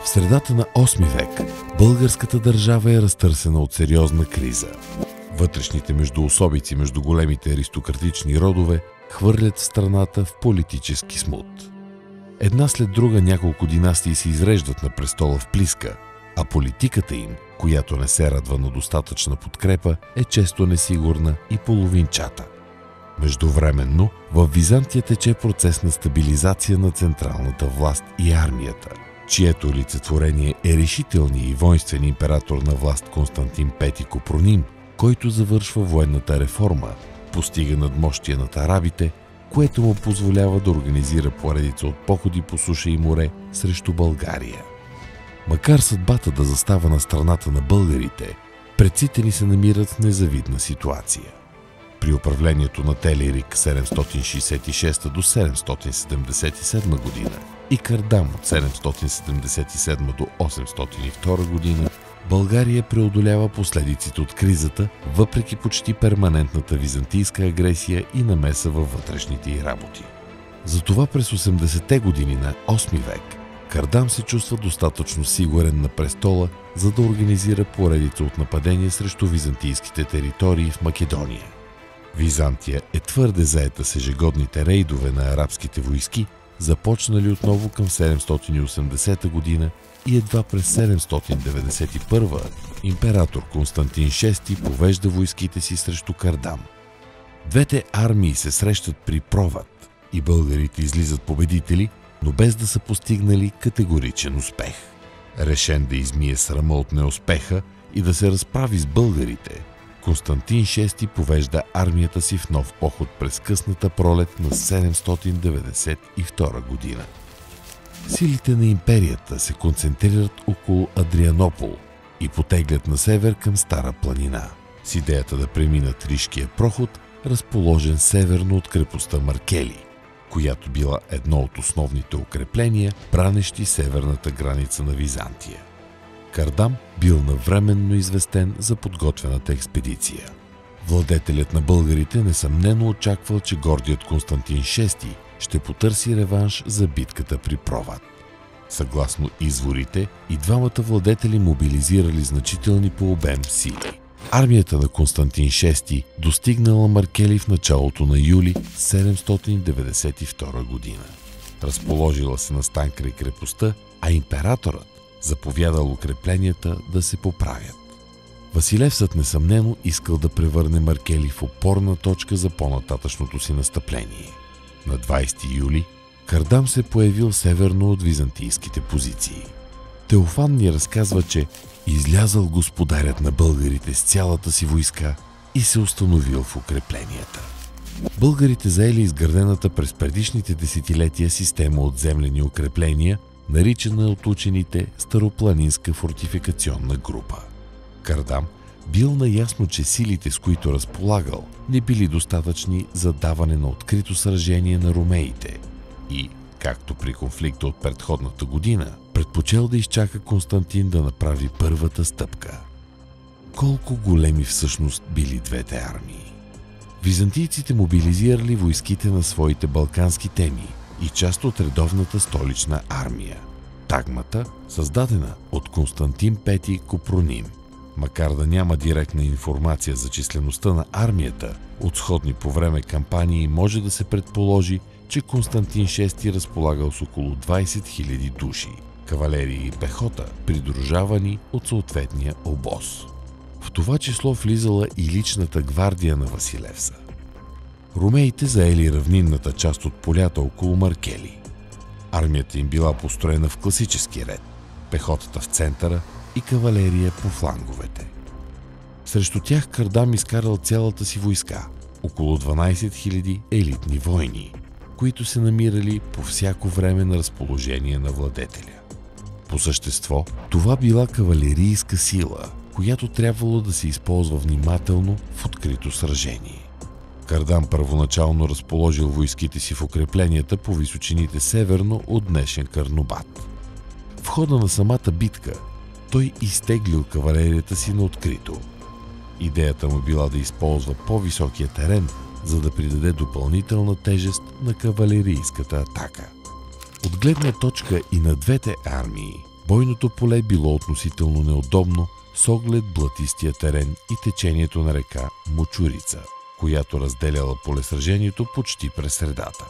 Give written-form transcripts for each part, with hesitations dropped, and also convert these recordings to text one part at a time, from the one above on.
В средата на 8 век българската държава е разтърсена от сериозна криза. Вътрешните междуособици между големите аристократични родове хвърлят страната в политически смут. Една след друга няколко династии се изреждат на престола в Плиска, а политиката им, която не се радва на достатъчна подкрепа, е често несигурна и половинчата. Междувременно, в Византия тече процес на стабилизация на централната власт и армията, чието олицетворение е решителният и воинствен император на власт Константин V Копроним, който завършва военната реформа, постига надмощие над арабите, което му позволява да организира поредица от походи по суша и море срещу България. Макар съдбата да застава на страната на българите, предците ни се намират в незавидна ситуация. При управлението на Телерик 766 до 777 година и Кардам от 777 до 802 година, България преодолява последиците от кризата, въпреки почти перманентната византийска агресия и намеса във вътрешните й работи. Затова през 80-те години на 8 век Кардам се чувства достатъчно сигурен на престола, за да организира поредица от нападения срещу византийските територии в Македония. Византия е твърде заета с ежегодните рейдове на арабските войски, започнали отново към 780 година, и едва през 791 император Константин VI повежда войските си срещу Кардам. Двете армии се срещат при Провад и българите излизат победители, но без да са постигнали категоричен успех. Решен да измие срама от неуспеха и да се разправи с българите, Константин VI повежда армията си в нов поход през късната пролет на 792 година. Силите на империята се концентрират около Адрианопол и потеглят на север към Стара планина, с идеята да преминат Ришкия проход, разположен северно от крепостта Маркели, която била едно от основните укрепления, бранещи северната граница на Византия. Кардам бил навременно известен за подготвената експедиция. Владетелят на българите несъмнено очаквал, че гордият Константин VI ще потърси реванш за битката при Провад. Съгласно изворите, и двамата владетели мобилизирали значителни по обем сили. Армията на Константин VI достигнала Маркели в началото на юли 792 година. Разположила се на стан край крепостта, а императорът заповядал укрепленията да се поправят. Василевсът несъмнено искал да превърне Маркели в опорна точка за по-нататъчното си настъпление. На 20 юли Кардам се появил северно от византийските позиции. Теофан ни разказва, че излязал господарят на българите с цялата си войска и се установил в укрепленията. Българите заели изградената през предишните десетилетия система от землени укрепления, наричана от учените Старопланинска фортификационна група. Кардам бил наясно, че силите, с които разполагал, не били достатъчни за даване на открито сражение на ромеите и, както при конфликта от предходната година, предпочел да изчака Константин да направи първата стъпка. Колко големи всъщност били двете армии? Византийците мобилизирали войските на своите балкански теми и част от редовната столична армия – Тагмата, създадена от Константин V Копроним. Макар да няма директна информация за числеността на армията, от сходни по време кампании може да се предположи, че Константин VI разполагал с около 20 000 души, кавалерия и пехота, придружавани от съответния обоз. В това число влизала и личната гвардия на Василевса. Ромеите заели равнинната част от полята около Маркели. Армията им била построена в класически ред, пехотата в центъра и кавалерия по фланговете. Срещу тях Кардам изкарал цялата си войска, около 12 000 елитни войни, които се намирали по всяко време на разположение на владетеля. По същество, това била кавалерийска сила, която трябвало да се използва внимателно в открито сражение. Кардам първоначално разположил войските си в укрепленията по височините северно от днешен Карнобат. В хода на самата битка той изтеглил кавалерията си на открито. Идеята му била да използва по-високия терен, за да придаде допълнителна тежест на кавалерийската атака. От гледна точка и на двете армии, Бойното поле било относително неудобно с оглед блатистия терен и течението на река Мочурица, която разделяла полесражението почти през средата.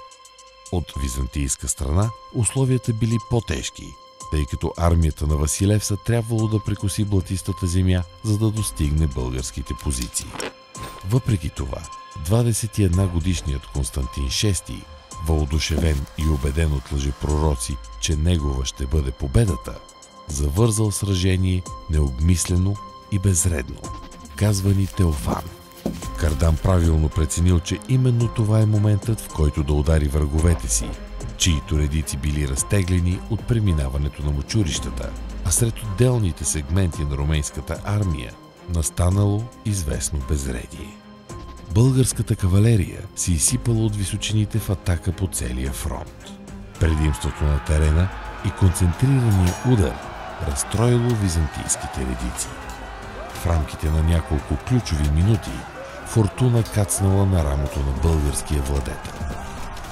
От византийска страна условията били по-тежки, тъй като армията на Василевса трябвало да прекоси блатистата земя, за да достигне българските позиции. Въпреки това, 21-годишният Константин VI, въодушевен и убеден от лъжепророци, че негова ще бъде победата, завързал сражение необмислено и безредно, казва ни Теофан. Кардам правилно преценил, че именно това е моментът, в който да удари враговете си, чието редици били разтеглени от преминаването на мочурищата, а сред отделните сегменти на румейската армия настанало известно безредие. Българската кавалерия се изсипала от височините в атака по целия фронт. Предимството на терена и концентрирания удар разстроило византийските редици. В рамките на няколко ключови минути фортуна кацнала на рамото на българския владетел.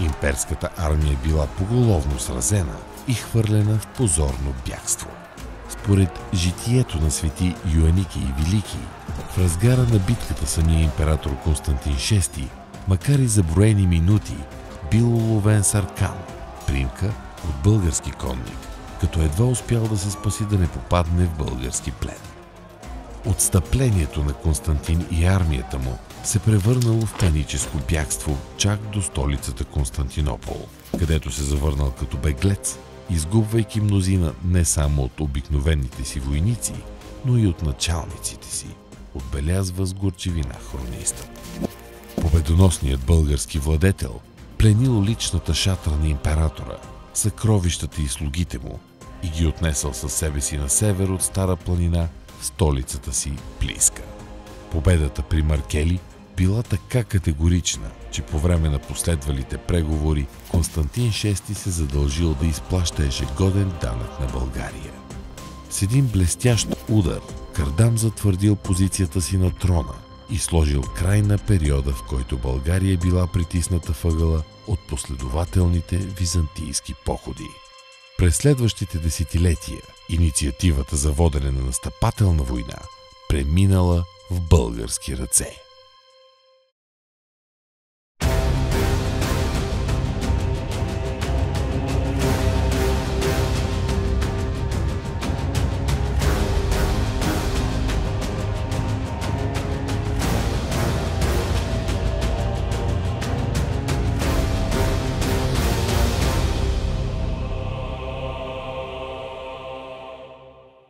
Имперската армия била поголовно сразена и хвърлена в позорно бягство. Според житието на свети Йоаники и Велики, в разгара на битката самия император Константин VI, макар и за броени минути, бил уловен с аркан, примка от български конник, като едва успял да се спаси да не попадне в български плен. Отстъплението на Константин и армията му се превърнало в паническо бягство чак до столицата Константинопол, където се завърнал като беглец, изгубвайки мнозина не само от обикновените си войници, но и от началниците си, отбелязва с горчивина хронистът. Победоносният български владетел пленил личната шатра на императора, съкровищата и слугите му и ги отнесъл със себе си на север от Стара планина в столицата си Плиска. Победата при Маркели била така категорична, че по време на последвалите преговори Константин VI се задължил да изплаща ежегоден данък на България. С един блестящ удар Кардам затвърдил позицията си на трона и сложил край на периода, в който България била притисната въгъла от последователните византийски походи. През следващите десетилетия инициативата за водене на настъпателна война преминала в български ръце.